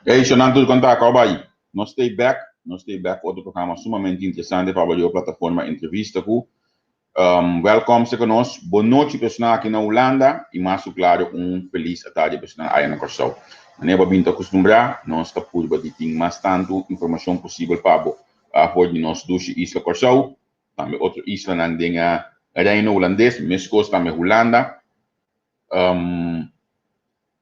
Hey, Xananto, contar com aí. Nós stay back, outro programa sumamente interessante para a plataforma entrevista com. Welcome se conosco. Boa noite, pessoal aqui na Holanda e mais claro, feliz tarde, pessoal aí na Corsão. Não é bem acostumbrar, nós estamos por bater mais tanto informação possível para a favor de nós duas islas Corsão, também outra isla na Reino Holandês, Mesco também Holanda.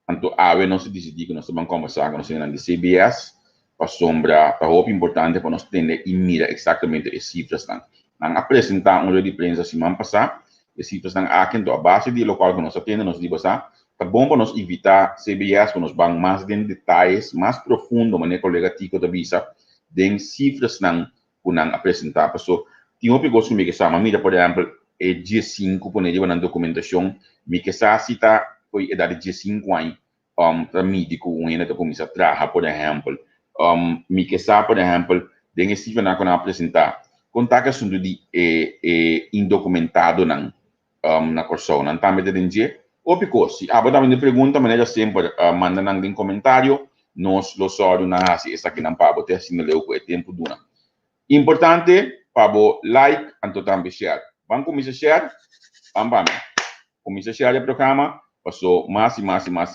Anto ave nós decidir que nós vamos conversar com nós na CBS para sombra, para o importante para nós entender e mirar exatamente as cifras não. Nós apresentar de prensa semana passada, as cifras não aqui então a base de local que nós atendemos, nós digo tá bom para nós evitar CBS para nós vamos mais em detalhes, mais profundo, mas colega Tico da visa, de cifras não que nós apresentar, pessoal. Tinha que gosto me que sama, mira por exemplo, é dia 5 quando eu na documentação, me que sa cita foi idade de 5 anos, para médico, ainda da comissão trabalha, por exemplo, me que sabe, por exemplo, tem cifra na que nós apresentar, contar assunto de indocumentado na Corsão, não também tem dia, ou porque se também de pergunta, maneira sempre manda um comentário, nós lo sório na raça essa aqui não para botar assim leu com o tempo dura. Importante para like, anto também share. Vamos começar a share, vamos começar a share o programa. Passou mais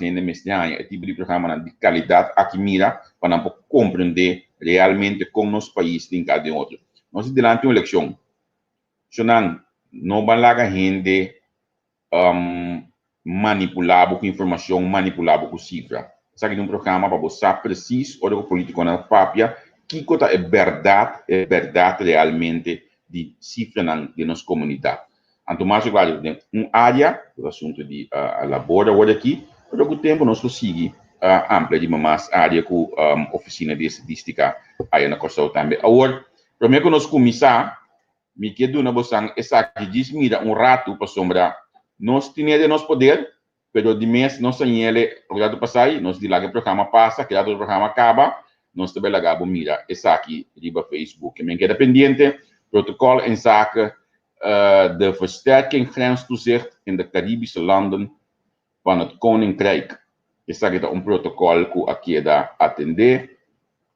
ainda neste ano, é tipo de programa de qualidade aqui mira para compreender realmente como nosso país tem cada outro. Nós durante uma eleição, não vai lá gente manipulável com informação, manipulável com cifra. Sabe um programa para você preciso ou político na papia que é verdade realmente de cifra de nossa comunidade. Anto mais claro, área, o assunto de labora agora aqui, por algum tempo nós conseguimos amplia de mais área com oficina de estadística aí na Corsão também. Agora, primeiro que nós começar, me quedo na bolsa, essa que diz, mira, rato para sombra, nós tínhamos de nosso poder, pero de mês nós temos ele, o passar, nós de lá que o programa passa, que o programa acaba, nós também lá mira, essa aqui, riba Facebook, me queda pendente, protocolo em saca, de versterking grenstoezicht in de Caribische landen van het Koninkrijk. Is dat een protocol que aqui da atender,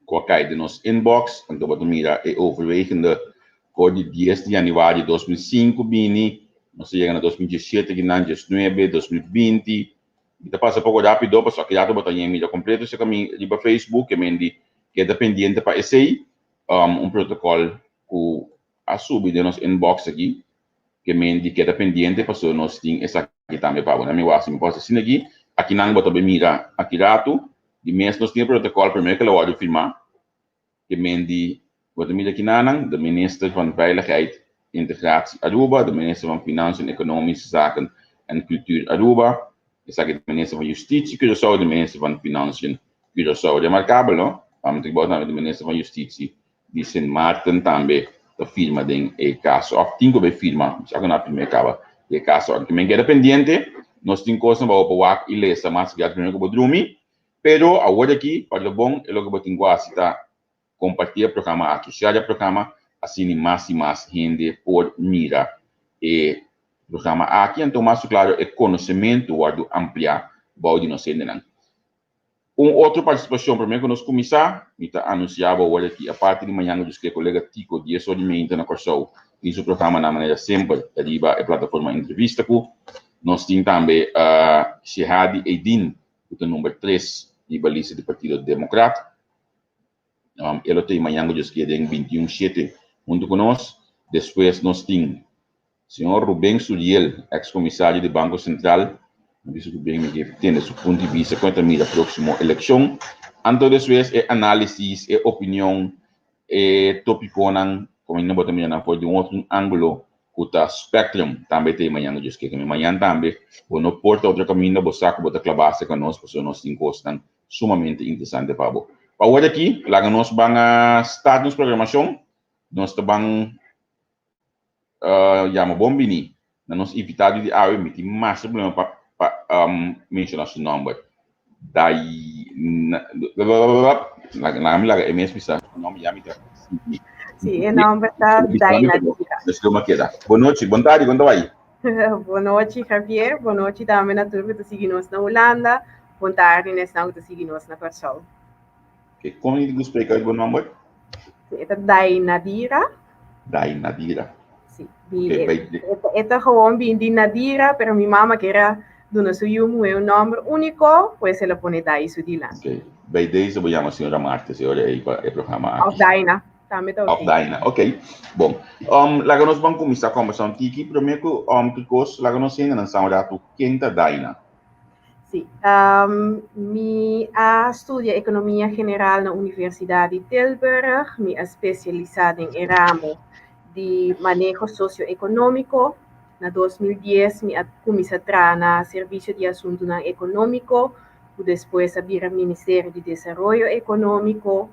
que de nos inbox, en dat mira é overwegende voor de 10 de januari 2005 bini, nós chegamos a 2017, 2019, 2020, e passa pouco rápido, só que já estou botando em mídia completa, se caminho de Facebook, que é dependente para esse aí, protocolo que a subir de nos inbox aqui, que me indica pendiente para so nós tem essa aqui também para na minha me posso assim aqui não botar bem mira aqui rato de mês nós tem protocolo primeiro que eu vou firmar que me indica botar mira aqui não do minister van Veiligheid Integratie Aruba do minister van Financiën Economische Zaken en Cultuur Aruba essa aqui do minister van Justitie Curaçao do minister van Financiën Curaçao remarcável não vamos ter botar do minister van Justitie de Sint Maarten também da firma tem caso of tingo be firma já que na primeira acaba é caso que me queda pendente nós tem coisa para o WAC e lesa mas já primeiro que drumi pero agora aqui para o bom é logo que tenho a citar compartilhar o programa aqui share o programa assim mais e mais gente por mira e programa aqui então mais claro é conhecimento o ampliar balde nós ainda outra participação, primeiro que nós começar, está anunciava agora aqui, a parte de manhã, dos que o colega Tico, 10 horas de manhã na Corsão, fiz o programa na maneira sempre, arriba a plataforma entrevista, nós temos também a Shehadi Eidin, o número 3, de balista do Partido Democrata, ele tem manhã, dos que tem 21/7, junto conosco, depois nós temos o senhor Rubem Suriel, ex-comissário do Banco Central, isso que bem me tem do ponto de vista quanto a mira próxima eleição. Então, depois é análise, é opinião, é tópico, como ainda botamos na por de outro ângulo, o Spectrum também tem manhã, diz que manhã também, ou no porta outro caminho, o saco bota clavasse conosco, porque nós temos coisas sumamente interessantes para você. Para hoje aqui, lá nós vamos start nossa programação, nós vamos chamar bombini, nós invitado de AWE, tem mais problema para mencionar seu nome. Daí, na minha é mesmo isso, o nome já me dá. Sim, o nome está Daina. Boa noite, boa tarde, quando vai? Boa noite, Javier. Boa noite também a todos que estão seguindo na Holanda. Boa tarde, nós estamos seguindo na Corsão. Okay. Como niet gesprek uit number? Ito Dainadira. Dainadira. Sí. Okay, ito gewoon di Nadira, pero mi mamá que era dono suyo un nombre único, pues se lo pone Dai su dilan. Okay. Bij deze wil je senhora Marta, senhora é programa. Of Daina. Também tá Of Daina, ok. Bom, laga nós vamos começar a conversação aqui. Primeiro, Kikos, laga nós ainda não sabemos quem é Daina. Sí, mi estudia Economia General na Universidade de Tilburg, mi especializada em ramo de manejo socioeconômico. Na 2010, mi comecei a trabalhar na Serviço de Assunto Econômico, depois abrir o Ministério de Desenvolvimento Econômico.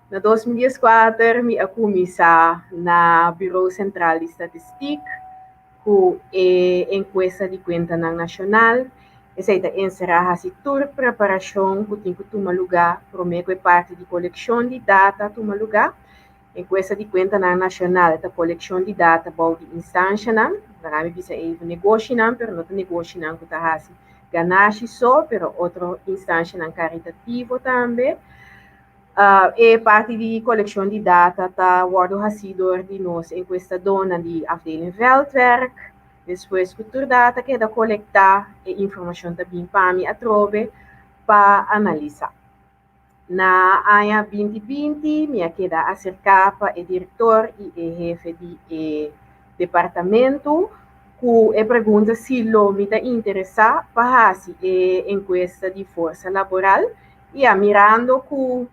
Na 2014, mi comecei na Bureau Central de Estatística, com encuesta de conta nacional. Essa é encerrar a tour preparação que tem que tomar lugar, prometo é parte de coleção de data tomar lugar. Encuesta de conta nacional, a coleção de data para de instância, não é bisa é negócio não, mas não é negócio não que está assim ganhar só, mas outra instância não caritativo também. É parte de coleção de data, tá o recebedor de nós encuestadora de afdeling veldwerk. Depois, cultura data que é da coletar e informação também para mim atrove para analisar. Na ano 2020, minha queda acerca para o diretor e chefe de departamento, que pergunta se lo me interessa para fazer encuesta de força laboral e mirando que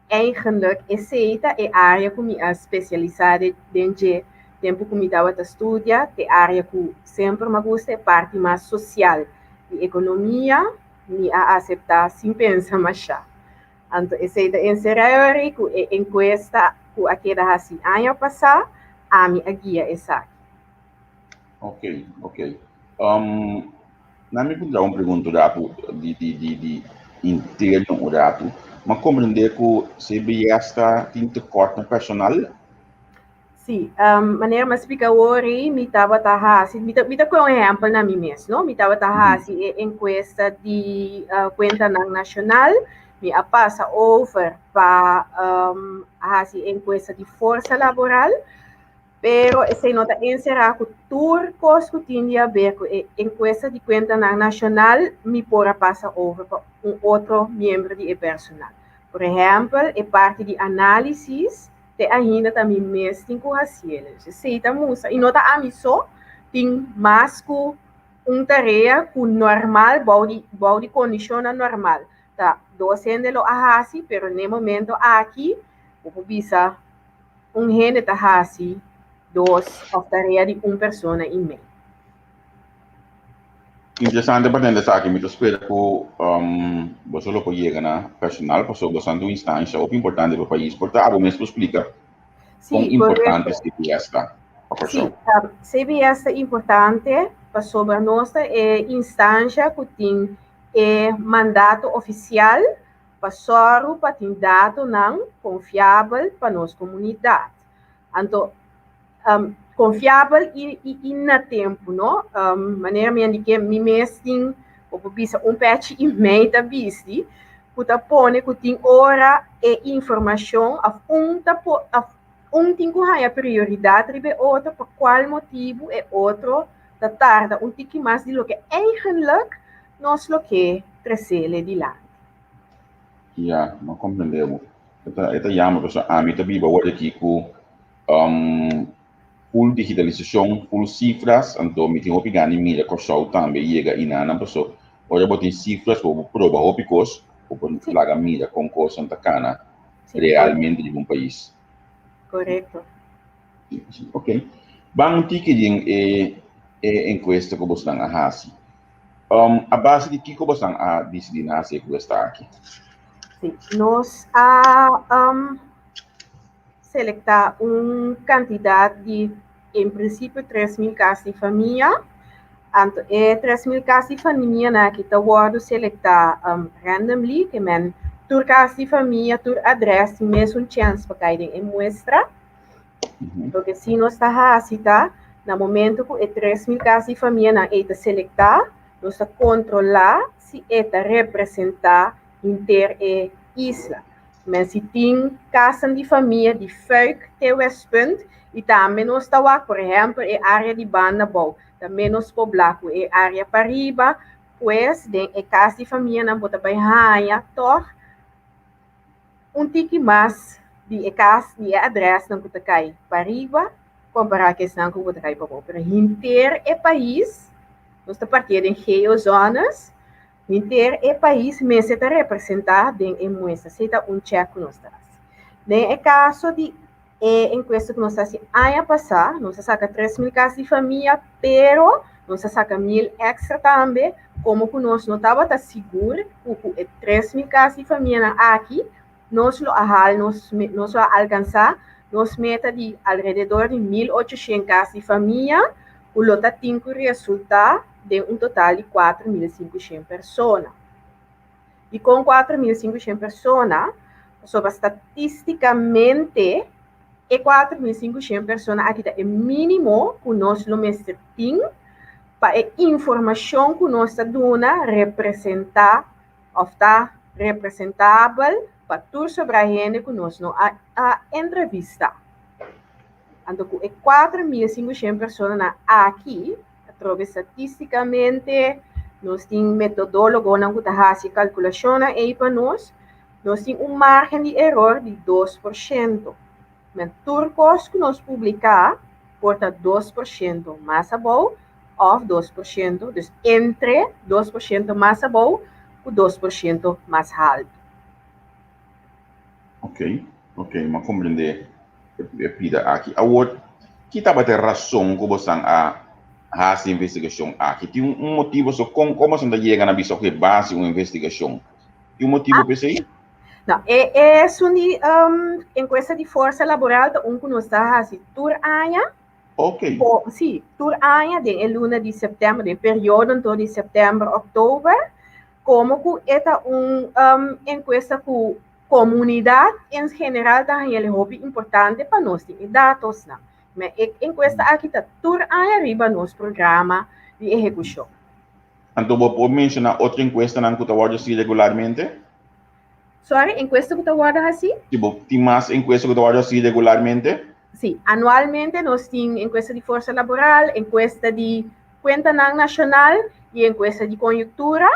eigenlijk essa é a área que me especializada dentro tempo que me estava a estudar, a área que sempre me gusta é parte mais social de economia, me a aceitar sem pensar mais já. Então, essa é a encerrar que encuesta que aquela assim ano passado, a minha guia essa. Ok. Na minha pergunta de interno o rato, mas compreender que o CBS tem corte no personal? Sim, maneira mais explicar hoje, me estava assim, me com um exemplo na mim mesmo, não? Me estava assim, encuesta de conta nacional, me passa over para assim, encuesta de força laboral, pero essa nota encerrar com turcos que tinha a ver com encuesta de conta nacional, me pode passar over para outro membro de personal. Por exemplo, é parte de análise ainda também mesmo tem com as eles. Se estamos e nota a mim só tem mais que tarefa com normal, body condição normal. Tá, docente lo ahasi, pero no momento aqui, o bisa gente tá ahasi dos tarefa de pessoa e meio. Interessante para entender isso aqui, me espera que você lo pode chegar na personal, para você uma instância ou importante para o país, portanto, algo mesmo explica quão importante é CBS está para a pessoa. Sim, CBS é importante para sobre a nossa instância que tem mandato oficial para ter dado não confiável para nossa comunidade. Então, confiável e na tempo, não? Maneira minha que me mesmo ou bisa patch e meio da visto, que tá pone que tem hora e informação a tem que a prioridade e outro por qual motivo é outro da tarde tique mais de lo que eigenlijk nós lo que trecele de lá. Ja, não compreendemos. Esta chama pessoa a mim também vai aqui com full digitalização, full cifras, então me tem opinião em mim que só também chega e na pessoa. Olha, botem cifras para provar o picos, para lagar mira com coisa na cana realmente de um país. Correto. Ok. Vamos ter que encuesta que você está a fazer. A base de que você está a decidir na encuesta aqui? Sim, nós selectar candidato de, em princípio, 3.000 casas de família. Então, 3.000 casas de família que está selectar randomly, que men tur casa de família, tur adresse, mesmo chance para cair em muestra. Porque se nós está assim, no momento que 3.000 casas de família está selectar, nós está controlar se está representar inter isla. Men si tem casa de família de Fuik te Westpunt e também nós está por exemplo, a área de Bandabou, também nós poblamos a área Pariba, pues, a casa de família na bota Baihaya, tor, tique mais de casa de adresse na bota cai Pariba, comparar que não com bota cai para inteiro o país, nós está partindo em geozonas, inteiro o país, mas se está representado em muestra, se está check nós está. No caso de encuesta que nós fazemos ano passado, nós saca 3.000 casas de família, pero nós saca 1.000 extra também, como que nós não estava seguro, que 3.000 casas de família aqui, nós lo alcançar, nós meta de alrededor de 1.800 casas de família, o lota tem que resultar de total de 4.500 pessoas. E com 4.500 pessoas, sobre estatisticamente, e 4.500 pessoas aqui é mínimo que nós temos para a informação que nós damos representar, ou está representável para tudo sobre a gente que nós a entrevista. Então, 4.500 pessoas aqui, estatisticamente, nós temos metodólogo que faz calculação aí para nós temos margem de erro de 2%. Mas turcos que nós publicar, porta 2% mais abaixo, ou 2%, dus entre 2% mais abaixo e 2% mais alto. Ok, mas compreender pida aqui. Agora, que estava a razão que você a essa investigação aqui? Tem motivo, como você chega na visão que base uma investigação? Tem motivo para isso? Não, é uma enquesta de força laboral que nós está fazendo por ano. Ok. Sim, por ano, de luna de setembro, de período então de setembro, outubro, como que é uma enquesta com comunidade em geral da é importante para nós ter dados, não. Mas a enquesta aqui está por ano arriba nosso programa de execução. Então, vou mencionar outra enquesta que você guarda regularmente? Sorry, encuesta que você guarda assim? Tipo, tem mais encuesta que você guarda assim regularmente? Sim, anualmente nós temos encuesta de força laboral, encuesta de conta nacional e encuesta de conjuntura.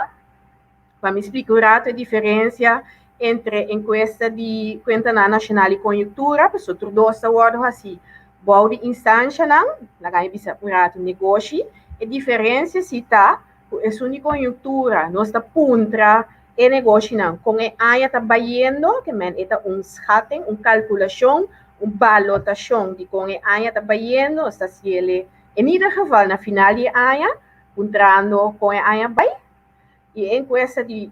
Para me explicar a diferença entre encuesta de conta nacional e conjuntura, para outros dois guarda assim. Boa de instância não, na ganha bisa purato negócio, a diferença se está, é uma conjuntura, nós está puntra e negócio não, com a área está bayendo, que é schatting, calculação, balotação de com a área está bayendo, está se ele, em ieder geval, na final de área, puntrando com a área bay, e em encuesta de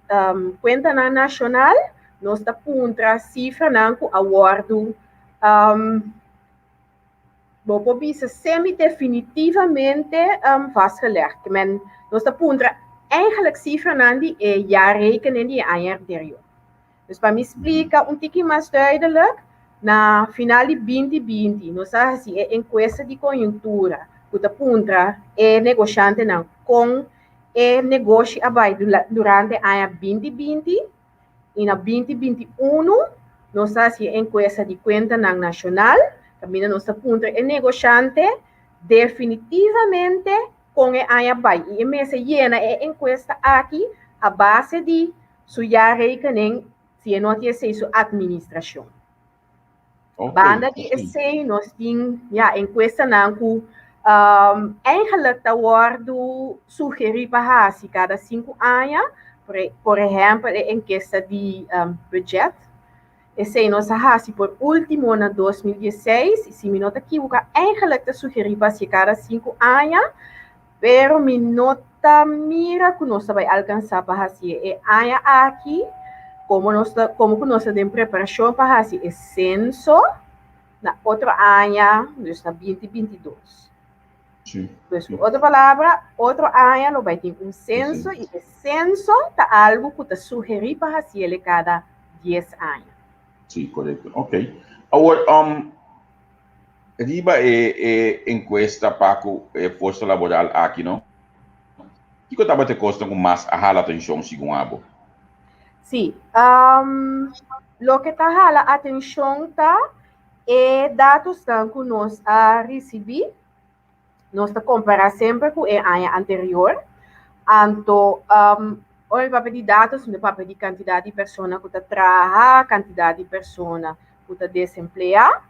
conta nacional, nós está puntra cifra não, com awardo, vou bisa semi-definitivamente vastgelegd. Men, nós está puntra eigenlijk cifra não de jaarrekening die jaar anterior. Dus para me explicar pouquinho mais duidelijk, na final de 2020, nós fazemos a enquesta de conjuntura, que está puntra negociante não, com negócio abai durante a 2020 e na 2021, nós fazemos a enquesta de conta nacional, também nós está puntra negociante definitivamente com a área bai. E mesa llena a encuesta aqui a base de sua rekening se não tem sua administração. Banda de essay, nós temos a encuesta não que eigenlijk está guardo sugerir para fazer cada 5 anos, por exemplo, a enquesta de budget. Esse nós fazemos por último na 2016, e se me não equivoco, eigenlijk está sugerir para cada 5 anos, pero me nota mira que nós vai alcançar para fazer área aqui, como que nós temos preparação para fazer o censo na outra área, dus na 2022. Sim. Dus, outra palavra, outra área, não vai ter censo, e o censo é algo que está sugerir para fazer cada 10 anos. Sim, correto. Ok. Agora, riba encuesta para a força laboral aqui, não? O que estava te custa com mais a atenção segundo abo? Sim. lo que está jala atención está dados que nós a receber, nós está comparar sempre com o ano anterior. Então, o papel de dados, o papel de quantidade de pessoas que trabalham, quantidade de pessoas que está desempregada.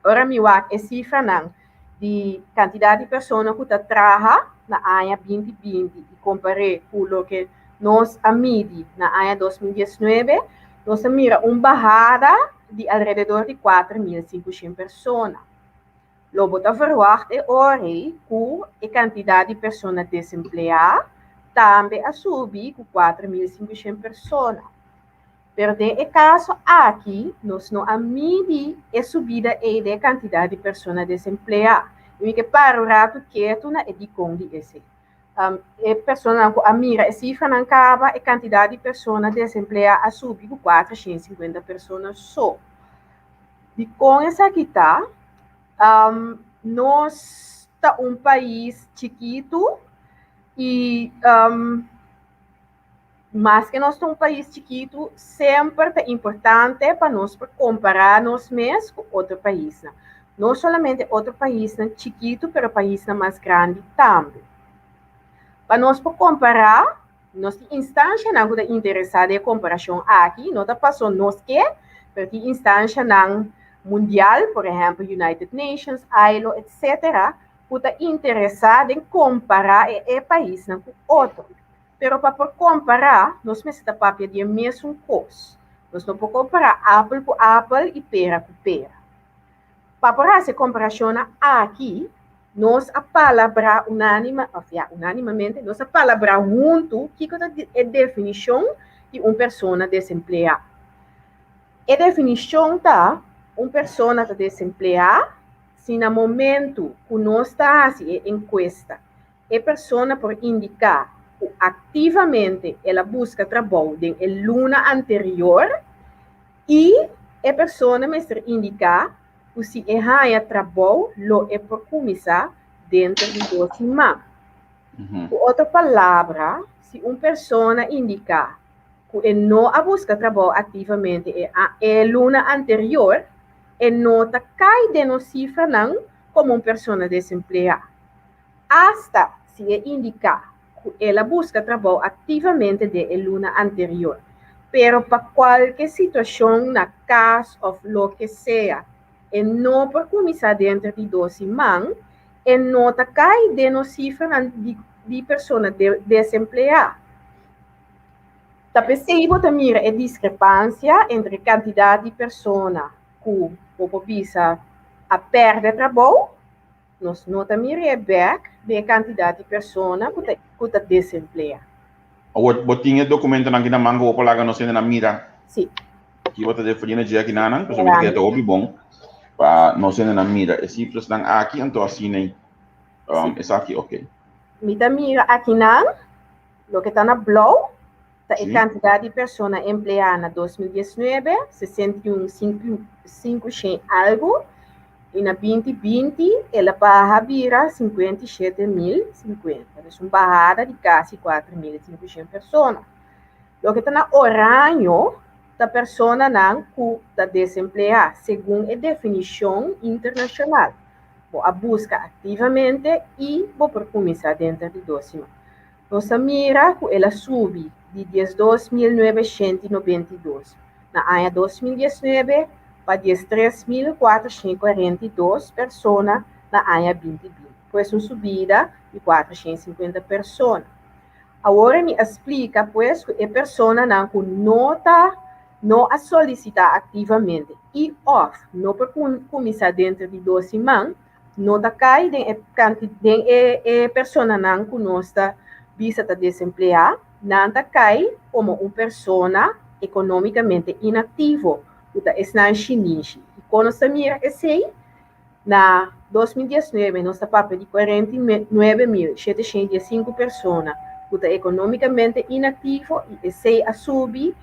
Ora, me é cifra não, de quantidade de pessoas que está trabalhando na ano 2020 e comparei com o que nós a medir na ano 2019, nós mira uma bajada de alrededor de 4.500 pessoas. Logo, está verwacht hoje que a quantidade de pessoas desempregadas também a subir com 4.500 pessoas. Pero no caso aqui, nós não a medir a subida da quantidade de pessoas desempregadas. E que para o rato quieto na edição de esse. A pessoa a mira a cifra não acaba, a quantidade de pessoas desempregadas a subir com 450 pessoas só. E com essa aqui está, nós está um país chiquito e mas que nós somos um país chiquito, sempre é importante para nós comparar nós mesmos com outro país. Não somente outro país chiquito, mas país mais grande também. Para nós comparar, nós instância não está interessada em comparação aqui, não está passando nós que, porque instância não mundial, por exemplo, United Nations, ILO, etc., está interessada em comparar o país com outro. Pero para comparar, nós precisamos papel de mesmo coisa. Nós não podemos comparar Apple com Apple e pera com pera. Para essa comparação aqui, nós a palavra unanimamente, nós a palavra junto, que é a definição de uma pessoa desempregada. A definição está, uma pessoa desempregada, se no momento que nós está fazendo a encuesta, a pessoa por indicar ativamente ela busca trabalho no ano anterior e a pessoa me indica que se ela trabalho, lo é por começar dentro de 2 semanas. Outra palavra, se uma pessoa indica que não busca trabalho ativamente no ano anterior, não está cai de no cifra não como uma pessoa desempregada. Hasta se indicar ela busca trabalho ativamente no ano anterior. Pero para qualquer situação, na caso ou lo que seja, e não por começar dentro de 2 semanas, e não está cai de no cifra de pessoas desempregadas. Está possível também a discrepância entre a quantidade de pessoas que visa a perder trabalho, nós não também é back de quantidade de pessoas que está desempregada. Você tinha documento na que manga ou palaga não sendo na mira? Sim. Que você define de aqui na não, porque que é hobby bom para não sendo na mira. E se você não aqui então assim nem essa aqui, ok. Mita mira aqui não, lo que está na blow, a quantidade de pessoas empregadas em 2019, 61.500 algo. E na 2020, ela barra vira 57.050. É uma barrada de quase 4.500 pessoas. O que está na orange, da pessoa não está desempregada, segundo a definição internacional. A busca ativamente e vou por começar dentro de 2 semanas. Nossa mira que ela sube de 12.992 na ano 2019 para 13.442 pessoas na ano 2020. Pois uma subida de 450 pessoas. Agora me explica, pois, que a pessoa não a solicitar ativamente e não por começar dentro de 2 semanas, não está cai de pessoa não que não está visa desempregada, não está cai como uma pessoa economicamente inativo. Está chinês. E quando se mira esse, na 2019, nós estamos de 49.705 pessoas que estão economicamente inativo e esse a subir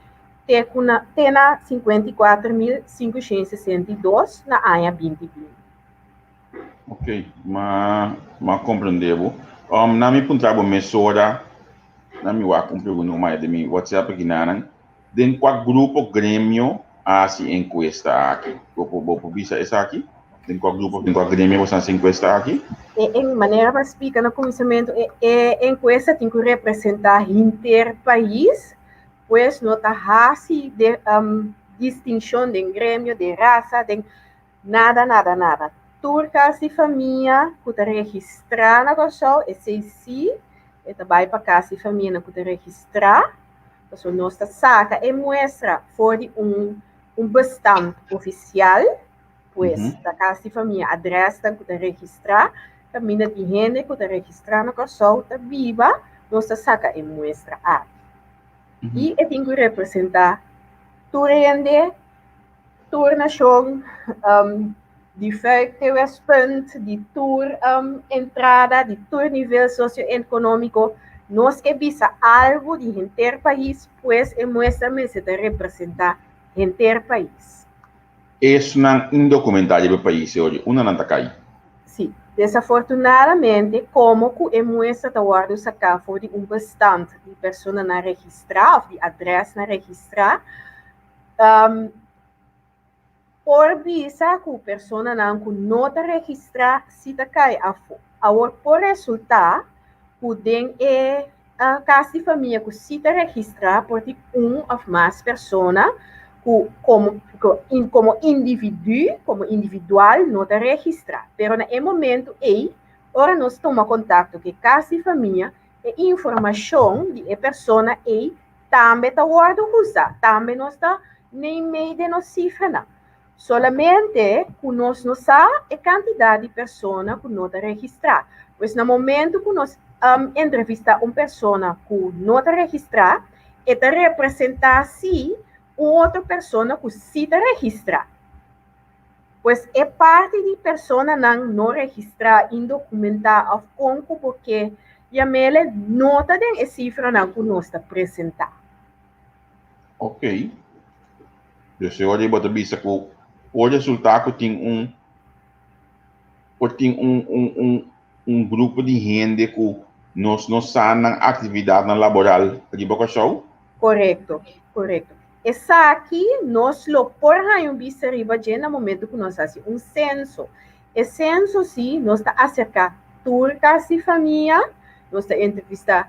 tem 54.562 na ano 2020. Ok, mas compreendeu. Na minha pergunta, na minha pergunta mais de mim WhatsApp aqui na den qual grupo grêmio hace encuesta aqui. Vou visa essa aqui? Tem qual grupo, tem qual grêmio você faz encuesta aqui? Em maneira para explicar no conhecimento, encuesta tem que representar interpaís, pois não está de distinção de grêmio, de raça, de nada. Turcas e família que está registrada na Corsol, é sim, vai para casa e família que está registrada, então nós saca e mostra fora um bastante oficial, pois da casa e família, adresse que está registrada, caminha de gente que está registrada na Corsol, está viva, nós saca e mostra a. E tem que representar tu rende, tua nação, de vertrouwenspunt, de tua entrada, de tua nível socioeconômico, nós que visa algo de interpaís, pues mostra-me se te representar interpaís. Isso não indocumentável para o país hoje, uma não está caindo. Sim, desafortunadamente, como que mostra que guarda sacar for de bastante de pessoas na registrar, de adresse na registrar, por visa que a pessoa não está registrada, se está cai por resultado, podem a casa de família que se está registrada por ou mais pessoas como individual não está registrado. Pero no momento ora nós tomamos contato com a casa de família e informação de a pessoa também está guardada, também não está nem meio de nossa cifra não. Solamente que nós não sabemos a quantidade de pessoas que não está registrada. Pois no momento que nós entrevistamos uma pessoa que não está registrada, está representar sim outra pessoa que se está registrada. Pois é parte de pessoa não registrada, indocumentada, porque a mele não está dentro da cifra que nós está apresentando. Ok. Você olha e bota vista que o resultado tem um grupo de gente que nós não sabemos na atividade laboral de Bocachau? Correto. Essa aqui, nós lo porramos vista riba no momento que nós fazemos censo. E censo, sim, nós está acerca turcas e família, nós está entrevista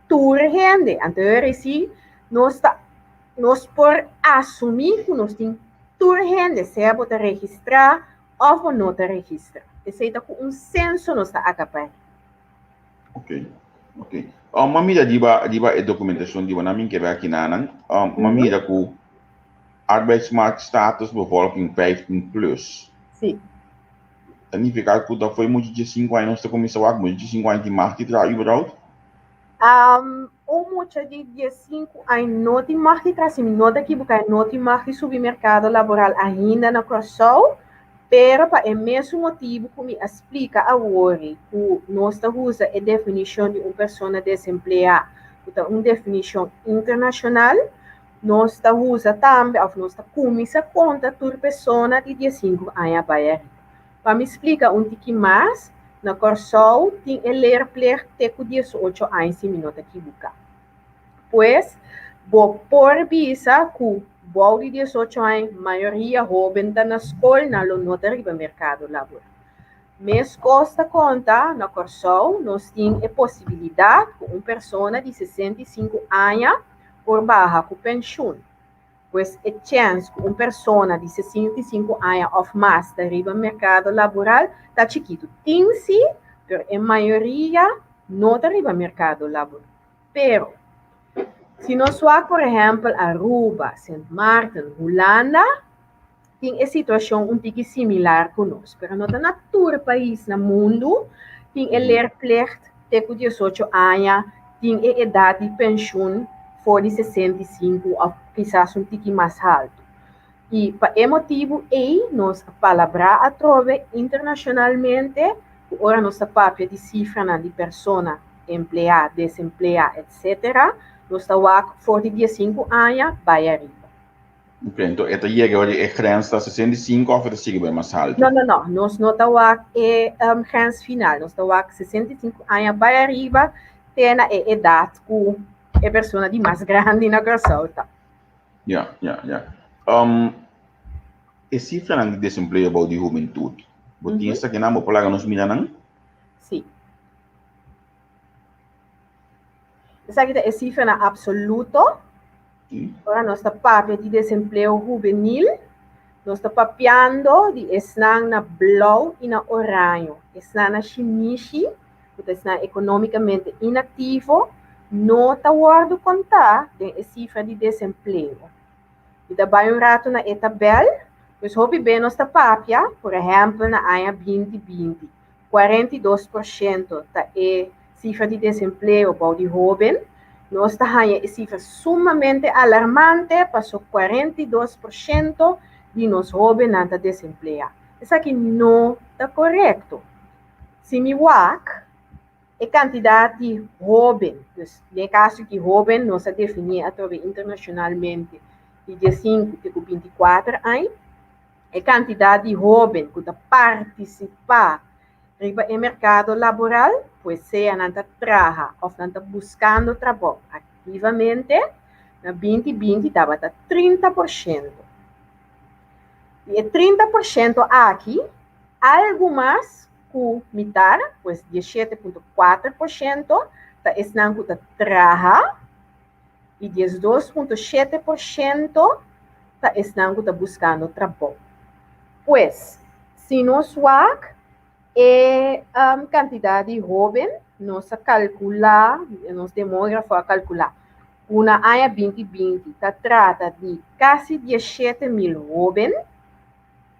tur gente. Então, sim, nós por assumir que nós temos tur gente, se é para registrar ou não está registrado. Esse é um censo nós está acabando. Ok. Uma mira diba a documentação diba na minha que vai aqui na uma mira com arbeidsmarktstatus bevolking 15 plus. Sim. Significa que da foi muito de 5 anos da comissão a muito de 5 anos de marketing tra überhaupt? Muito de 5 anos não tem marketing tra sim, não daqui porque não tem marketing submercado laboral ainda na Corsol. Pero para o mesmo motivo que me explica agora que nós usamos a definição de uma pessoa desempregada, uma definição internacional, nós usamos também, nós começamos a conta por pessoa de 15 anos para para me explicar um pouquinho mais, na Corsol tem ler pleito com 18 anos se me não equivocar. Pois, vou por visa que Bom de 18 anos, maioria jovem está na escola, não está no mercado laboral. Mas costa conta, na Corsol, nós temos a possibilidade que uma pessoa de 65 anos por barra com pensão. Pois a chance que uma pessoa de 65 anos ou mais está no mercado laboral está chiquito. Tem sim, mas a maioria não está no mercado laboral. Pero, se nós vamos, por exemplo, Aruba, Sint Maarten, Holanda, tem a situação um pouco similar conosco. Mas não está todo país no mundo, tem a leerplicht, tem 18 anos, tem a idade de pensão for de 65, ou quizás um pouco mais alto. E, para esse motivo, nós palavra a trove internacionalmente, agora nossa papel de cifra de pessoa empregada, desempregada, etc., nós estamos for de 15 anos, vai arriba. Ok, então, esta chega hoje a grenze 65 ou esta chega bem mais alto? Não. Nós não estamos a grenze final. Nós estamos a 65 anos, vai arriba, tem a idade que a pessoa de mais grande na Corsol. Ja. E cifra de desempleo para de juventude. Você pensa que não pode nos mirar não? Sim. Essa aqui é cifra na absoluto. Agora nós estamos papel de desemprego juvenil. Nós estamos papiando de esnan na blauw e na oranho. Esnan na shinishi, que está economicamente inativo, não está guardando conta de cifra de desemprego. E também rato na tabela, pois houve bem nossa papia, por exemplo, na AIA 2020, 42% tá cifra de desemprego para o jovem. Nós está a cifra sumamente alarmante, passou 42% de nós jovens não está desempregado. Isso aqui não está correto. Se me WAC, a quantidade de jovens, no caso que jovem não se define através internacionalmente, de 15 a 24 anos, a quantidade de jovens que participar no mercado laboral, pois seja não trabalha ou não está buscando trabalho ativamente, na 2020 estava 30%. E 30% aqui, algo mais que mitar, pois 17,4% está trabalha e 12,7% está buscando trabalho. Pois, se nós WAC é a quantidade de jovens, nós calcular, nós demógrafos a calcular, uma AIA 2020 trata de quase 17 mil jovens,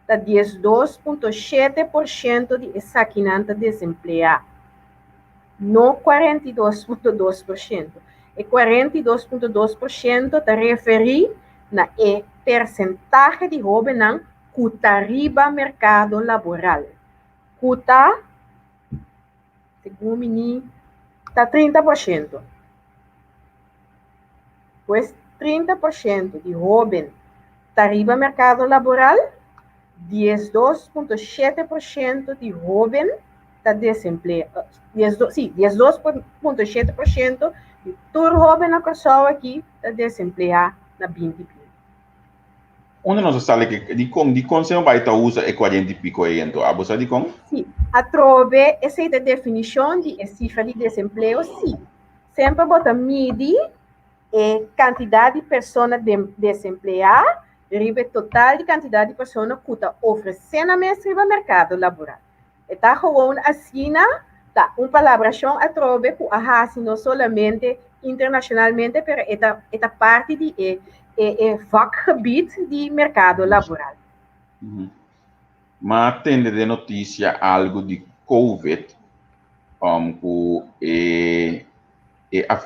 12,7% de exaquinanta desempregado, não 42,2%. E 42,2% está referido na percentagem de jovens que está arriba mercado laboral. Que está, segundo mim, está 30%. Pois 30% de jovens está arriba mercado laboral, 12,7% de jovens está desempregado. 12,7% de todo jovem na pessoa aqui está desempregado na 2020. Onde nós estamos que de como se vai estar usa é 40 e pico aí então, a você de como? Sim, a trove essa definição de cifra de desemprego, sim. Sempre bota medir a quantidade de pessoas desempregadas ribe total de quantidade de pessoas que estão oferecendo a no mercado laboral. Está gewoon assim, tá palavra-chão a trove que assim não somente internacionalmente, mas é parte de vakgebied de mercado laboral. Mas tem de notícia algo de COVID, que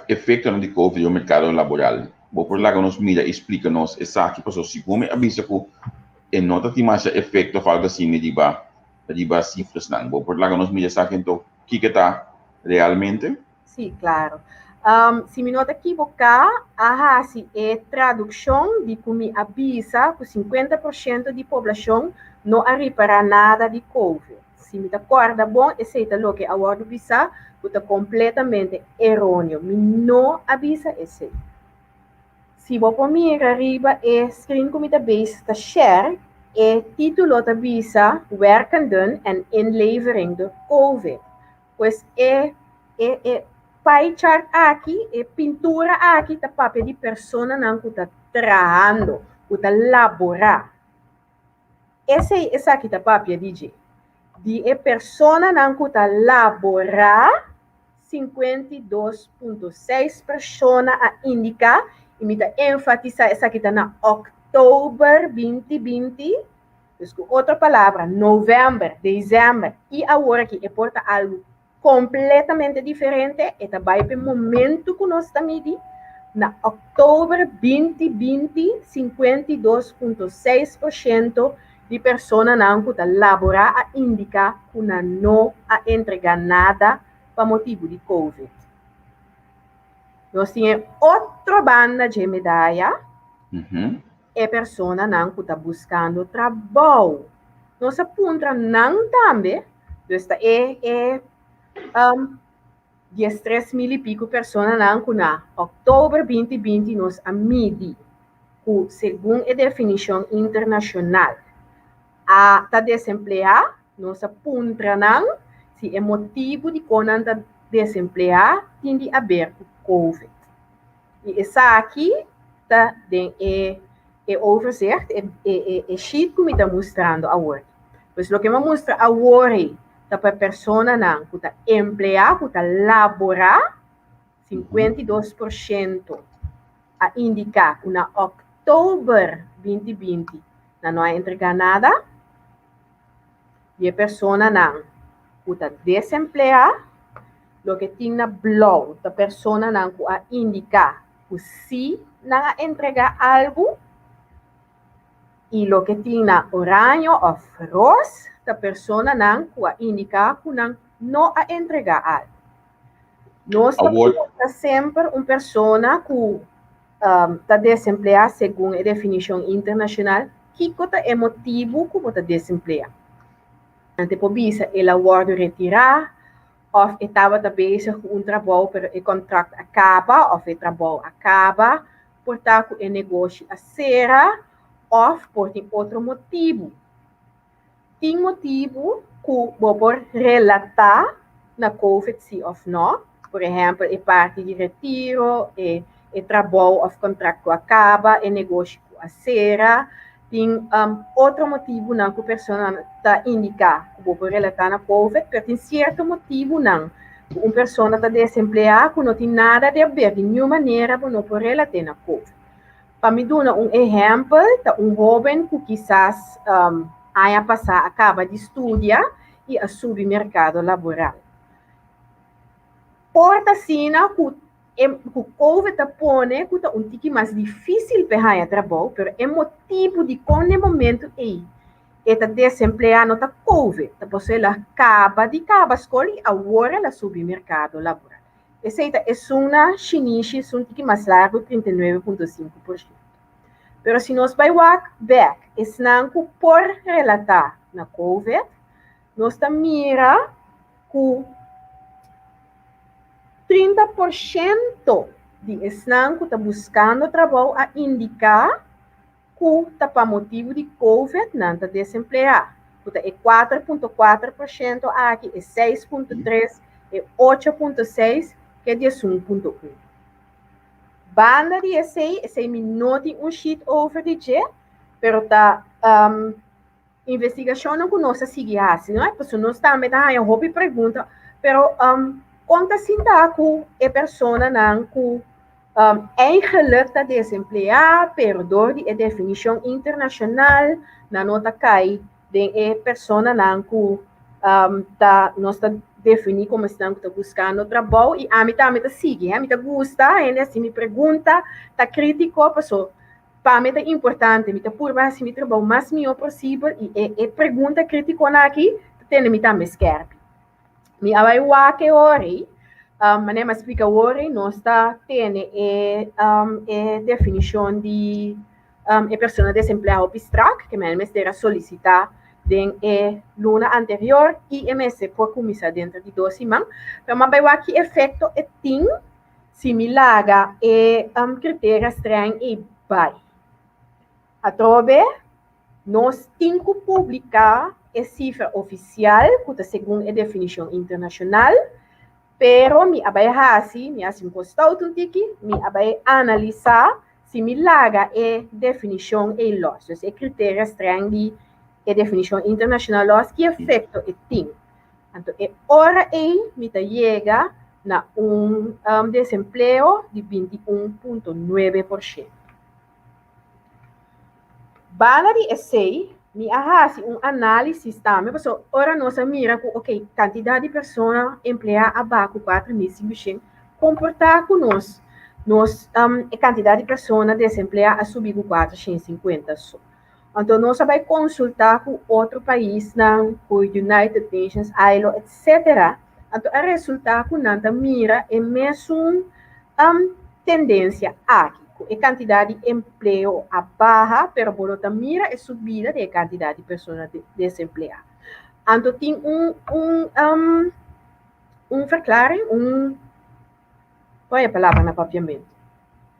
efeito de COVID no mercado laboral. Vou por lá que nos mira, explica-nos exato para os segundo, avisa que nota que mais efeito algo assim de ba cifras não. Vou por lá que nos mira exato então o que está realmente? Sim, claro. Se me nota equivocar, assim, é tradução de que me avisa que 50% de população não arribará nada de COVID. Se me acorda bom, esse é o que a ordem avisa, que está completamente errôneo. Me não avisa esse. Se vou por mim arriba, é screen que me está share, é título da avisa, werkenden en inlevering de COVID. Pois é pie chart aqui, pintura aqui, tá papel de pessoa que está trabalhando, que está laborando. Esse aqui tá papel de pessoa que está laborando, 52,6 pessoas a indicar, e me está enfatizar, essa aqui está na outubro 2020, outra palavra, novembro, dezembro, e agora aqui, porta algo completamente diferente, e também no momento que nós estamos medindo, na outubro 2020, 52,6% de pessoas que estão laborando a indicar que não a entregar nada para motivo de COVID. Nós temos outra banda de medalha, é pessoa que está buscando trabalho. Nossa punta não também, é 13 mil e pico pessoas que na outubro 2020 nós a medir según la definición internacional, a ta desempleado, nos apuntan si el motivo de conan ta desempleado tiene a ver con COVID. E essa aqui tá é overzicht, é sheet que me está mostrando agora. Pois o que me mostra agora tá para a pessoa não, que está empregada, que está laborar, 52% a indicar que na outubro 2020 não é entregar nada, e a pessoa não, que está desempregada, o que tem na blog, a pessoa não que a indicar que se não entregar algo, e o que tem na orange ou rosa, a pessoa não que a indicar que não a entregar algo. Nós temos sempre uma pessoa que está desempregada segundo a definição internacional, que é o motivo que está desempregado. Então, por isso, ela pode retirar, ou estava bezig com trabalho, mas o contrato acaba, ou o trabalho acaba, portanto, o negócio acera, ou por outro motivo. Tem motivo que pode relatar na COVID, sim ou não. Por exemplo, a parte de retiro, o trabalho ou contrato acaba, o negócio acera. Tem outro motivo não que a pessoa está indicando que pode relatar na COVID, mas tem certo motivo não. Uma pessoa está desempregada que não tem nada a ver, de nenhuma maneira, não pode relatar na COVID. Para me dar um exemplo, um jovem que quizás haya passado, acaba de estudar e a subir mercado laboral. Porta sina que o COVID põe que é um pouco mais difícil para o trabalho, mas é motivo de quando momento está desempregado não está COVID, a pessoa acaba de acabar a escola e agora ela sobe mercado laboral. Essa é uma chinesa, um pouco mais largo, 39,5%. Mas se nós vamos ver, esse não por relatar na COVID, nós mira que 30% de esnan que está buscando trabalho a indicar que está para motivo de COVID não está desempregado. É 4,4% aqui, é 6,3%, é 8,6%, que é 11,1%. Banda de esse minuto um sheet over de G, pero tá investigação não conosco seguir assim, não é? Porque nós também tá a hobby pergunta, pero conta se dá que a pessoa não que eigenlijk está desempregada, perdão de definição internacional, na nota cai de a pessoa não que nós está definir como estão buscando trabalho e a mim também sigue, a mim gosta, ainda assim me pergunta, tá crítico, pessoal, para mim é importante, me por mais se me trabalho mais melhor possível e pergunta crítico aqui, tem me também esquerda. Me vai o que ori, mas me explica ori, nós está tendo a definição de a pessoa desempregada abstract que me será solicitar em luna anterior e MS por começar dentro de 12 semanas, mas vai aqui efeito é tem similar a critérios estranhos e vai. A trobe, nós temos que publicar a cifra oficial, que é segundo a definição internacional, pero me assim, me assim postado um tiki, me analisar similar a definição e los, é critério estranho de a definição internacional que efeito tem. Então, hora me chega na desemprego de 21,9%. Bala de essay, me arrasa análise também, porque ora nós mira que, ok, quantidade de pessoas empregadas abaixo de 4.500 comportar com nós a quantidade de pessoas desempregadas a subir com 450 só. Então, nós vamos consultar com outro país, com United Nations, ILO, etc. Então, o resultado que nós mira é mesmo tendência aqui. A quantidade de emprego a baixa, pero por outra mira é subida da quantidade de pessoas desempregadas. Então, tem verklaring, qual é a palavra na papiamento?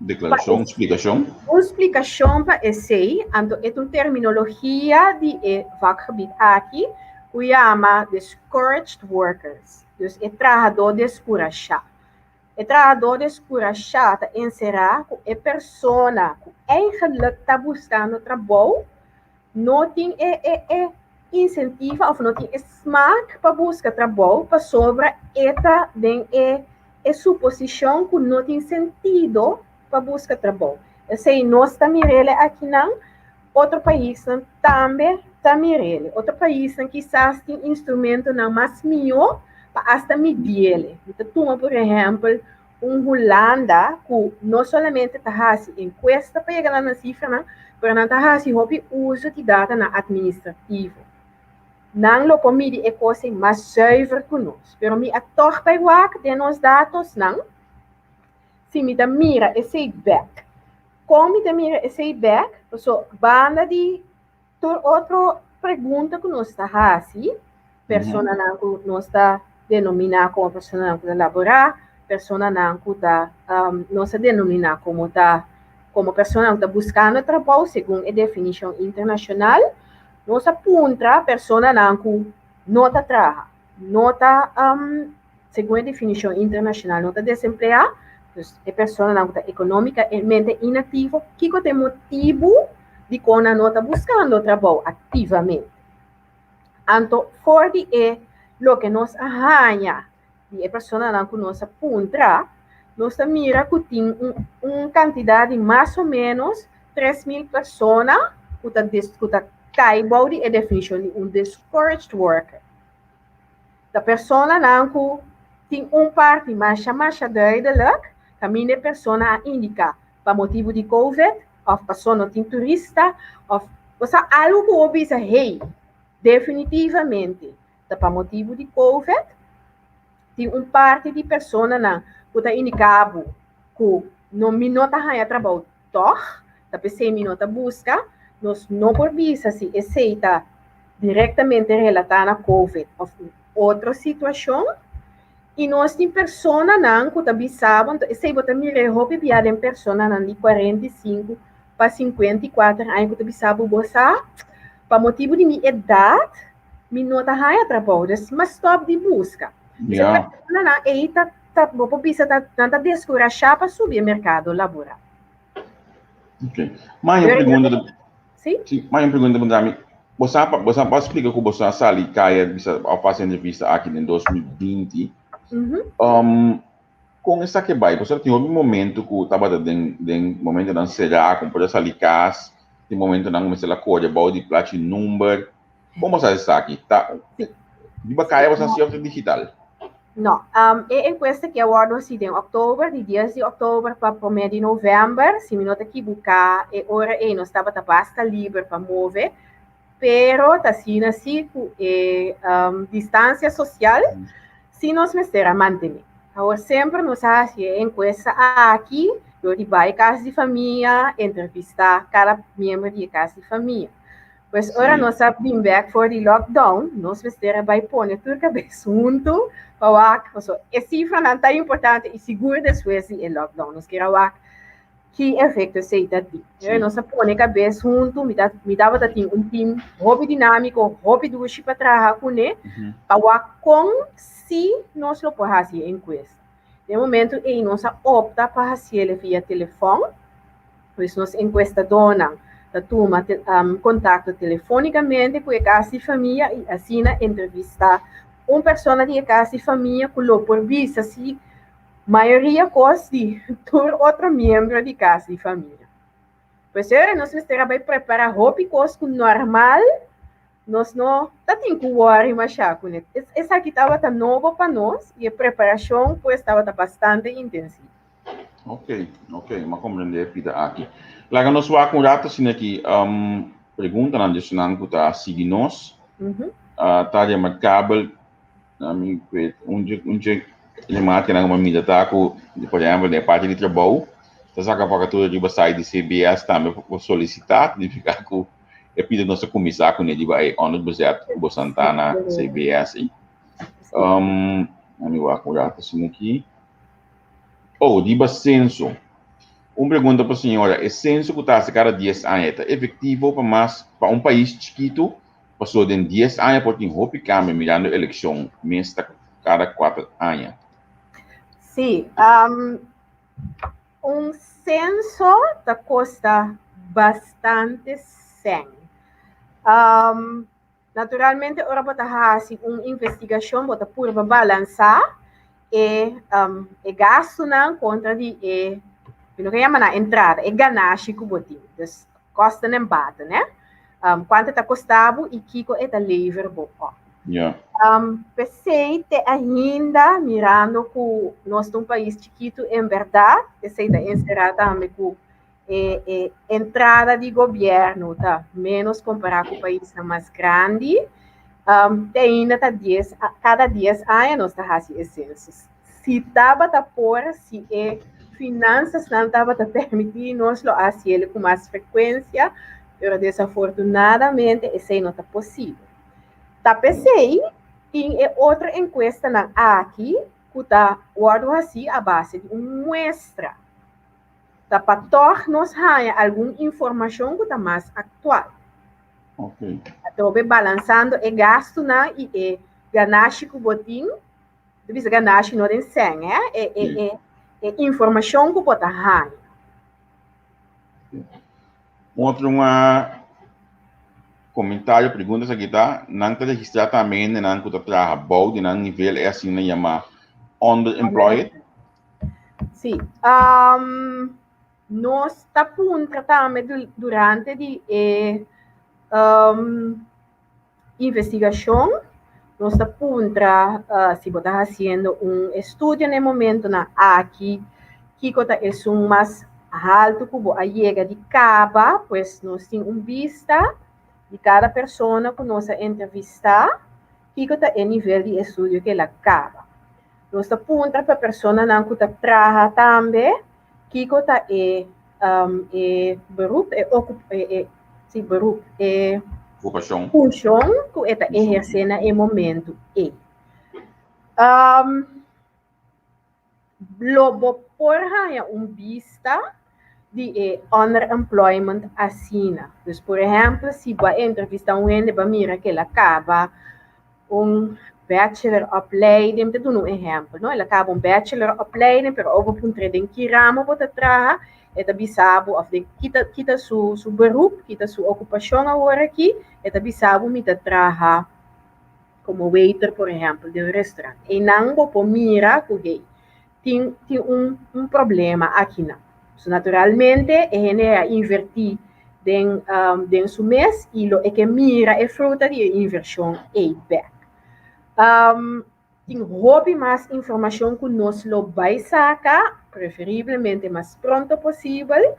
Declaração, explicação. Uma explicação para esse, então, é uma terminologia de vakgebied aqui, que chama discouraged workers. Dus é trabalhador descorajado. O trabalhador descorajado será que a pessoa que eigenlijk está buscando trabalho, não tem incentivo ou não tem smaak para buscar trabalho, para sobre esta suposição que não tem sentido para buscar trabalho. Eu sei, nós também aqui não, outro país também outro país quizás tem instrumento não mais melhor para até medir. Então, por exemplo, Holanda, que não somente faz encuesta para chegar na cifra, mas também faz o uso de dados administrativo. Não lo pomidi é coisa mais zuiver que nós. Pero me ator bij wak de nos dados não. Se me da mira esse back. Como me da mira esse back, so banda de outra pergunta que nós está fazendo, persona não que nós está denominar como persona não que laborar, persona não que está nós denominar como persona não está buscando trabalho segundo a definição internacional. Nós apunta a pessoa que não está trabalhando, não está, segundo a definição internacional, não está desempregada, a pessoa que está economicamente inativa, que tem motivo de quando não está buscando trabalho ativamente. Então, for de o que nós arranha, de a pessoa que nós apunta, nós mira que tem uma quantidade de mais ou menos 3.000 pessoas que está caiba a definição de discouraged worker. Da pessoa que tem parte mais duidelijk, que a pessoa indica para motivo de COVID, ou pessoa não tem turista, ou algo que eu disse, hey, definitivamente, para motivo de COVID, tem parte de pessoa que está indicado que não está trabalho, da pessoa não está busca, nós não por vista se aceita diretamente relatada a COVID ou outra situação, e nós temos pessoas que também sabem, se você me resolve viajar em pessoas de 45 para 54 anos, que também sabem você, para motivo de minha idade, me não está trabalho, mas stop de busca. Yeah. Vou por vista está descorajada para subir o mercado laboral. Ok. Mais uma pergunta. Sim, mais uma pergunta para mim. Você pode explicar como você saiu ao fazer entrevista aqui em 2020? Com essa que vai, você tem um momento que estava em momento de será, como por essa licas, tem momento não começar a cor, de plate number. Como você está aqui? Tá? De bacana você se digital? Não, a encuesta que eu fiz em outubro, de 10 de outubro para o mês de novembro, se me nota que buscar, hora não estava basta livre para mover, pero está assim, distância social, se nós mesmos manter. Agora, sempre nós fazemos encuesta aqui, eu vai casa de família, entrevistar cada membro de casa de família. Pois, ora, nós sabemos back for the lockdown, nós mesmos vai pôr tudo cabeça junto, para a cifra não é importante e seguro depois do lockdown. Nós queremos que efeito se tem. Nós põe cabeça junto, me dava um time hobby dinâmico, hobby do para trabalhar com ele, para com se nós lo podemos fazer encuesta. No momento em nós opta para fazer via telefone, pois nós encuesta dona da turma contato telefonicamente com a casa de família e assim entrevistar uma pessoa de casa de família que lo por vista se maioria costi por outro membro de casa de família. Pois nós vai preparar roupa e coisa normal, nós não tem que worry mais com isso. Essa aqui estava tão novo para nós e a preparação pois estava bastante intensiva. Ok, mas compreender pida aqui. Lá nós vamos com data assim aqui pergunta na adicional que está seguindo nós. Tá de marcável nami unje limate na mamida tá com por exemplo de parte de trabalho tá saca vacatura de sair de CBS também para solicitar de ficar com e pide nossa comissão com ele vai onde você o Santana CBS nami wa com data assim aqui de censo Uma pergunta para a senhora, é censo que está cada 10 anos, é efetivo para um país chiquito, passou de 10 anos, porque tem roupa e câmbio, mirando a eleição, mês cada 4 anos? Sim, um censo te custa bastante sem. Naturalmente, ora bota hasi uma investigação, bota pura balançar e gasto na contra de não que na entrada, é ganache que botinho. Então, costa nem bata, né? Quanto está custando e kiko é livre boca. Yeah. Pensei ainda mirando que nós somos um país chiquito, em verdade, pensei de encerrar também com entrada de governo, tá? Menos comparado com o país mais grande. Ainda tá cada 10 anos nós está fazendo censos. Se estava a pôr, se finanças não estava a permitir, nós lo fazemos com mais frequência, mas desafortunadamente, isso não está possível. Tá pensei em outra encuesta na aqui, que está guardado assim a base de uma muestra. Tá para tornar-nos alguma informação que está mais atual. Ok. Estou balançando e gasto na e ganache com botinho, depois ganache não tem sem, é informação que pode ter. Outro comentário, perguntas aqui, tá? Não está registrado também, não está trabalhando, de nível é assim, né, chama underemployed? Sim. Nós estamos tratando durante de investigação, nós estamos se você fazendo um estudo no momento na aqui, que é um mais alto que a chega de caba, pois nós temos vista de cada pessoa que nós entrevistar, que é o nível de estudo que ela acaba. Nós estamos para a pessoa que trabalha também, que é beroep, beroep, função que está exercendo no momento. Lobo porra vista de underemployment assina. Então, por exemplo, se vai entrevistar um gente, vai mirar que ela acaba bachelor opleiding, te doen een exemplo, não? Ela acaba bachelor opleiding, pero over puntre den kiramo bota traha, eta bisabo of de kita su beroep, kita su ocupação agora aqui, eta bisabo mita traha como waiter, por exemplo, de um restaurante. E não vou mira que tem problema aqui não. So, naturalmente, é invertir den su mês e lo é que mira é fruta de inversão e back. Tem hobby mais informação que nós lo vai sacar, preferivelmente mais pronto possível,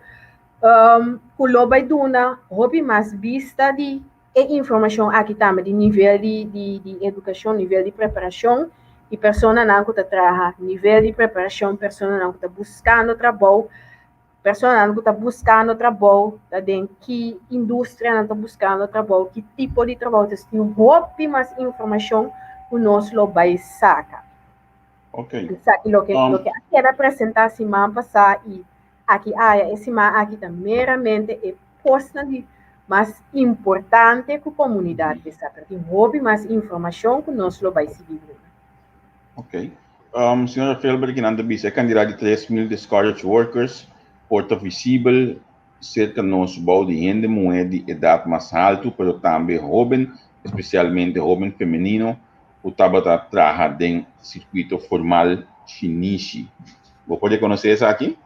que lo vai dar hobby mais vista de informação aqui também, de nível de educação, nível de preparação, e pessoa não que trabalha, nível de preparação, pessoa não que está buscando trabalho, pessoa não que está buscando trabalho, de que indústria não está buscando trabalho, que tipo de trabalho, tem hobby mais informação que nós lo vai sacar. Ok. Lo que quero apresentar semana passada e aqui esse semana aqui está meramente é posta de mais importante que a comunidade sabe. Tem hobby mais informação que nós lo vai seguir. Ok. Senhora Felber, que anda bisa, é candidato de 3.000 discouraged workers, porta visível, cerca do nosso bau de gente, mulher de idade mais alta, mas também jovem, especialmente jovem feminino, o estava trabalhando em circuito formal chinês. Vou poder conhecer isso aqui?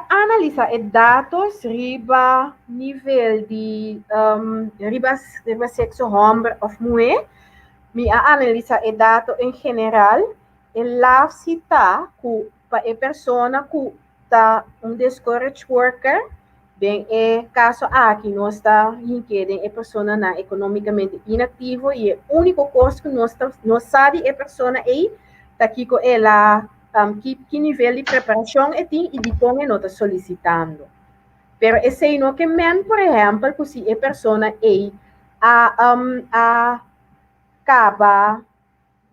Analisa dados riba nível de riba sexo homem ou mulher, me analisa dados em geral, e lá cita que para a pessoa que está discouraged worker, bem, caso aqui nós está requerendo a pessoa na economicamente inativo e o único custo que nós sabe a pessoa está aqui com ela que nível de preparação tem e de como não está solicitando. Pero esse não que men, por exemplo, que se a pessoa acaba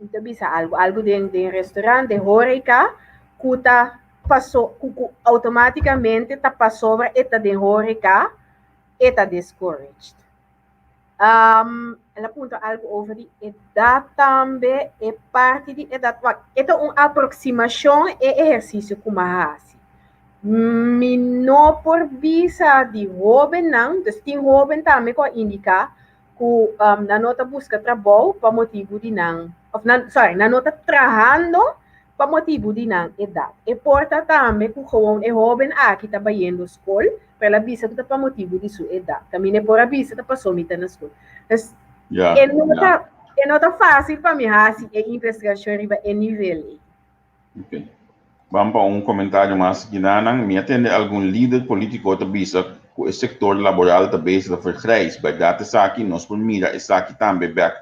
então bisa algo de restaurante, de horeca, kuta passou, automaticamente tá passou eta de horeca, eta discouraged. Ela pergunta algo over de idade também, é parte de idade. Esta é uma aproximação e exercício que eu me não por visa de jovem não, então tem jovem também que indica que na nota busca trabalho para motivo de não, na nota trabalhando para motivo de não idade. E porta também que o jovem aqui está indo à escola, para visa que para motivo de sua idade. Também é por a visa que passou me na escola. É nota fácil para mim, assim, a investigação riba é nível. Ok. Vamos para um comentário mais que nanang, me atende algum líder político que visa que o setor laboral também se vergrijs. Bij dat is aqui, nós por mira is aqui também back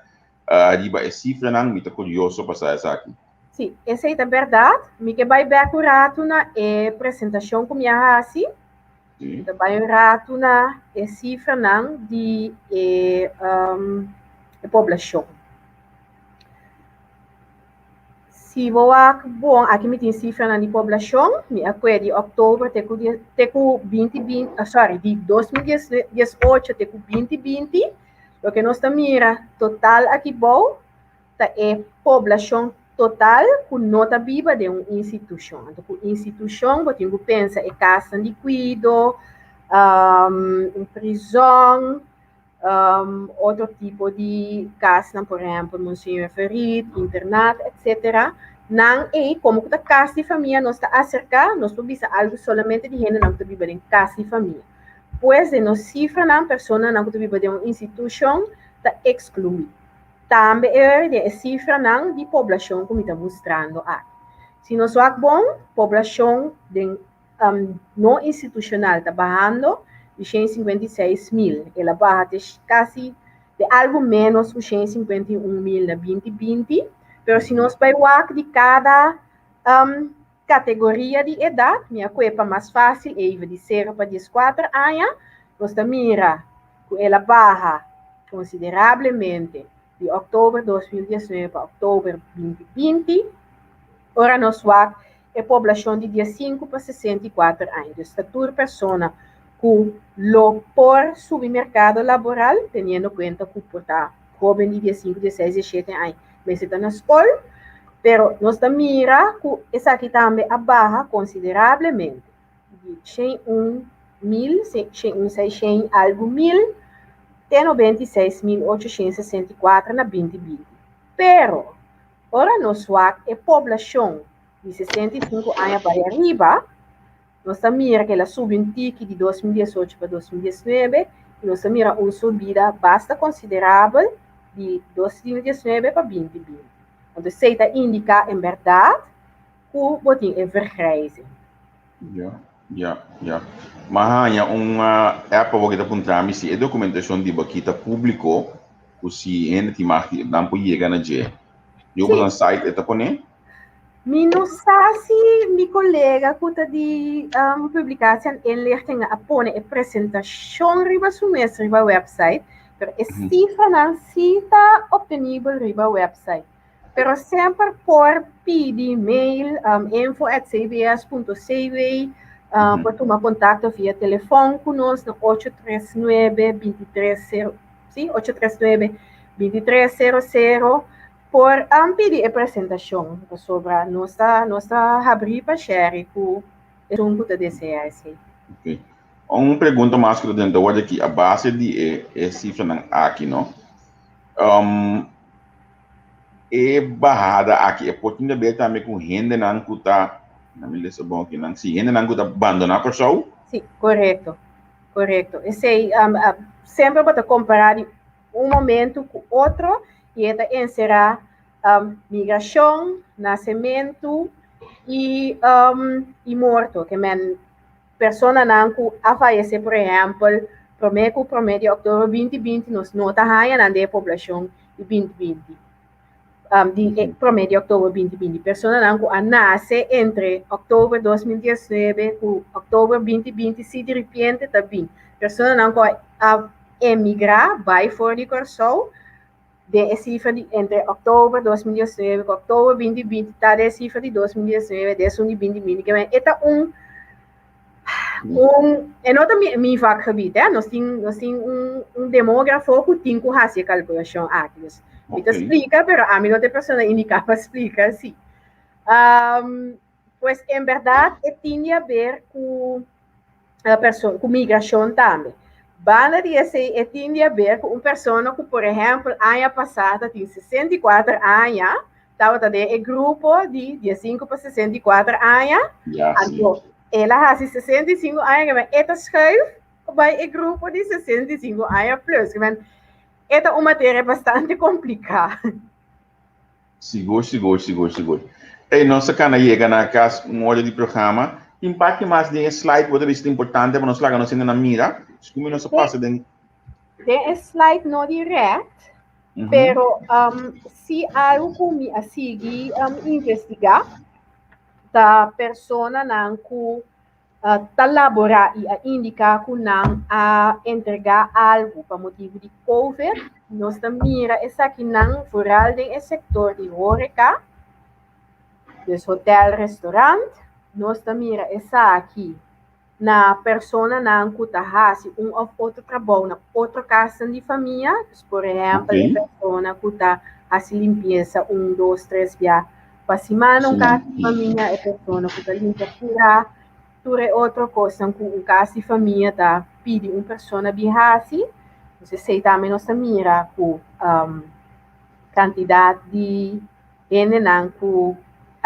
riba é cifra nang, me tá curioso para essa aqui. Sim, essa é a verdade. Me que vai back o rato na apresentação que me assim. Vai o rato na cifra nang de população. Se vou bom, aqui me tem cifra na população, me acuerdo de outubro até 2020, de 2018 até 2020, o que nós mira total aqui bom, tá é população total com nota viva de uma instituição. Então, com instituição, você pensa é casa de cuido, prisão, outro tipo de casa, por exemplo, museu ferido, internato, etc. Não é como que a casa de família nós está acerca, nós podemos algo somente de gente não está vivendo em casa de família. Pois de nós cifra não pessoa não está vivendo em uma instituição está excluída. Também é de cifra não de população como está mostrando aqui. Se nós vamos bom, população de não institucional está barrando de 156 mil. Ela barra de quase de algo menos de 151 mil na 2020. Mas se nós vamos de cada categoria de idade, minha coisa mais fácil é de 0 para 14 anos, nós mira que ela barra consideravelmente de outubro de 2019 para outubro de 2020. Ora, nós vamos a população de 15 para 64 anos. Esta toda pessoa que lo por submercado laboral, tendo em conta que está jovem de 15, 16, 17 anos, mas está na escola, pero nós mira que essa aqui também abarra consideravelmente de 101 mil, 106 algo mil, até 96.864 na 2020. Pero, ora nós vamos a população de 65 anos para arriba, nós mira que ela subiu um tique de 2018 para 2019, e nós mira uma subida bastante considerável de 2019 para 2020. Então, isso indica, em verdade, que o botim é vergrijzing. Mas há uma época que está apontando se a documentação de Baquita publicou, o se ainda tem mais que não pode chegar na G. Eu vou no site está pondo. Não sei se meu colega que de publicação ele tem a pôr a apresentação riba sumestre riba website, pero a cifra não está obtenível riba website. Pero sempre por pedir mail info@cbs.cv, por tomar contato via telefone conosco no 839-2300, por pedir a apresentação sobre nossa abrir para share com o da DCS. Ok. Uma pergunta mais que eu tenho hoje aqui, a base de cifra aqui, não? É barrada aqui, é pouquinho de também com renda não custa, não me lembro bom aqui, não, se renda não custa abandonar a pessoa? Sim, correto. Esse sempre pode comparar um momento com outro, e encerrar migração, nascimento e morto, que man pessoa não a falecer, por exemplo, promédio de outubro 2020, nós nota high na população de 2020. De promédio de outubro 2020, pessoa não a nasce entre outubro 2019 e outubro 2020, se de repente está bem. Pessoa não a emigrar, vai fora de Corsol, de cifra entre octubre 2019 e octubre 2020, está de cifra de 2019, de 2020, que é en otro mi vakgebied, nós temos demógrafo que tem que fazer calculação aqui. Me explica, pero a mí outra pessoa indica para explicar, sim. Pues en verdad tiene a ver con la persona, con migración también. Van a decir, tiene a ver con una persona que, por ejemplo, año pasado tiene 64 años, estaba en el grupo de 15 para 64 años. Ela hace 65 anos, ela schrijft bij een groep de 65 anos plus. Esta é uma matéria bastante complicada. Seguro. E nós acá chega na casa hora de programa, impacte mais de slide, pode ser importante para nós lá, nós ainda na mira, como nós passa de slide não direto, pero se algo como a seguir investigar, da persona não que elaborar e indicar que não a entregar algo para motivo de COVID, nós mira essa aqui não foral do setor de horeca, dos hotel, restaurante, nós mira essa aqui na persona não que faz outro trabalho na outra casa de família, por exemplo, a persona que faz limpeza 1, 2, 3 dias para semana, casa de família, a persona que limpa curar, outra coisa que um caso de família tá pede uma pessoa viaje, você sei também nós mira com quantidade de gente não que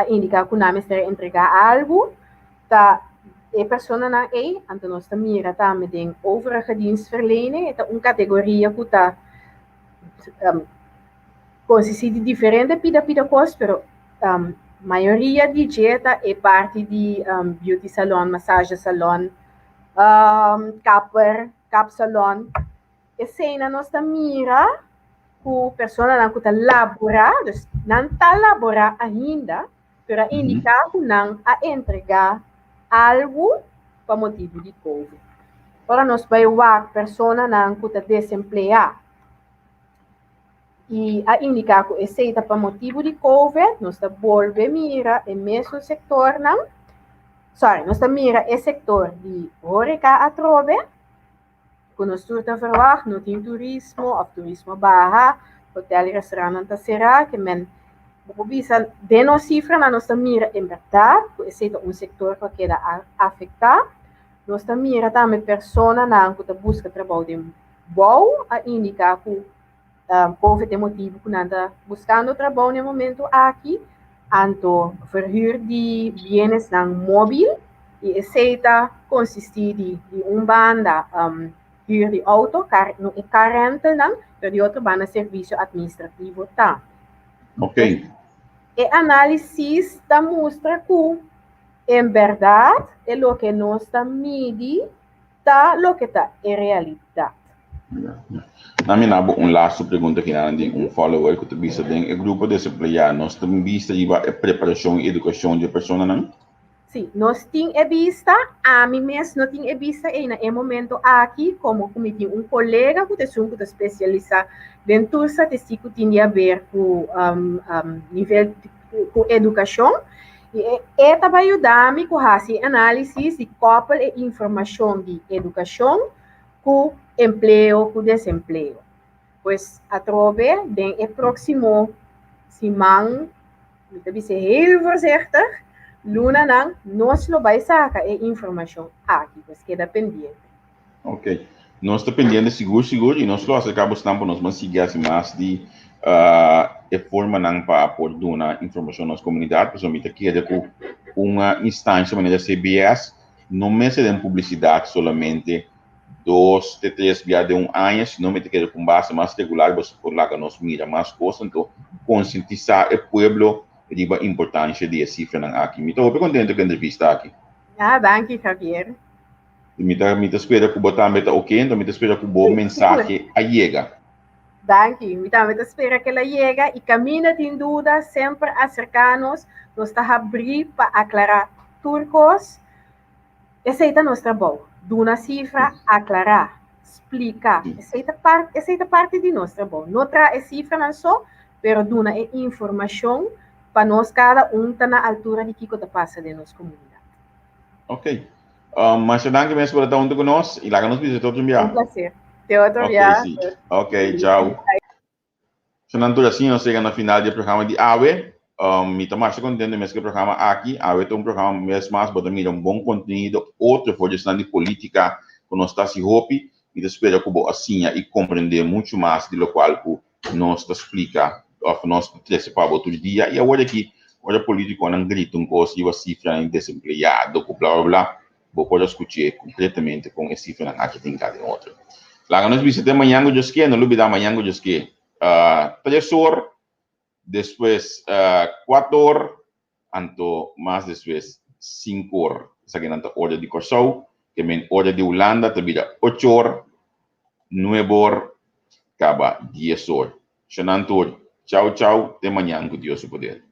indica que não está entregar algo, tá a pessoa não é, então nós mira também tem overige dienstverlening, é uma categoria que tá consiste de diferente pida coisas, pero maioria de dieta é parte de beauty salon, massage salon, cap salon. E cena nós mira que pessoa não está labora, não está labora ainda, pero indica que não a entregar algo para motivo de COVID. Ora nós vai ver pessoa não está desempregada. E a indicar que aceita para motivo de COVID, nós volve mira o mesmo setor, não? Nós mira o setor de horeca a trove, que nós estamos verwacht, não tem turismo, ou turismo barra, hotel e restaurante não será, que men, de nós cifra, nós mira em verdade, que aceita setor que queda afetado, nós mira também pessoa não que busca trabalho de bom, a indicar que COVID é motivo que não está buscando trabalho no momento aqui, então verhuur de bienes não móvel e aceita consistir de banda huur de auto, não é car rental não, mas de outra banda serviço administrativo tá. Ok. E análise da mostra que em verdade é o que nós está medindo, tá o que está em realidade. Na minha last pergunta que não follower que tu vista o grupo de desempregado nós também vista a preparação e educação de pessoa não? Sim, nós temos vista a mim mesmo não tenho vista em momento aqui como tem colega que tem especializado dentro estatístico tem a ver com nível com educação e também ajuda-me com fazer análise de couple e informação de educação com empleo, com desempleo. Pues a través de próximo semana, eu vou ser heel voorzichtig, Luna não, nós não vai sacar a informação aqui, pues queda pendente. Ok, nós está pendente seguro, e nós nós acabamos também nós vamos seguir assim mais de forma não para aportar informação nas comunidades, principalmente aqui com uma instância maneira CBS, não me se den publicidade solamente 2 de 3 dias de ano, se não me quer com base mais regular, você por lá que nós mira mais coisas, então conscientizar o povo de a importância de cifra aqui. Me estou contente com a entrevista aqui. Danke, Javier. Me espera que botar meta ok, então me espera que o bom mensagem a chega. Danke, me espera que ela chegue e camina sem dúvida, sempre acercar-nos, nós está abrir para aclarar turcos, aceita nosso trabalho. De uma cifra, aclarar. explicar. Essa parte de nós, tá bom? Não traz cifra não só, pero duna informação para nós cada tá na altura de que está passa de nossa comunidade. Ok. Mas danke mesmo por estar junto conosco e lá nos visitar outro dia. Prazer. Até outro dia. Ok, sim. Ok, tchau. Então, assim, nós chegamos no final do programa de AWE. Me estou mais contente mesmo que o programa aqui. AWE é um programa mesmo mais, mas também um bom conteúdo. Outro for de política, que nós está se hopi. E espero que você assim e compreender muito mais do qual nós explica, nós participar todo dia. E agora aqui, olha político não grita um coisa e você cifra em desempregado, blá blá blá. Você pode escutar completamente com esse cifra aqui tem cada outro. Lá nós visitamos amanhã o Josque, não olvidar amanhã o Josque. 3 horas, después 4 horas, anto más después 5 horas. Esa que nanta hora de Kosovo, que men hora de Holanda, te vida 8 horas, 9 horas, acaba 10 horas. Chau, chau, de mañana con Dios su poder.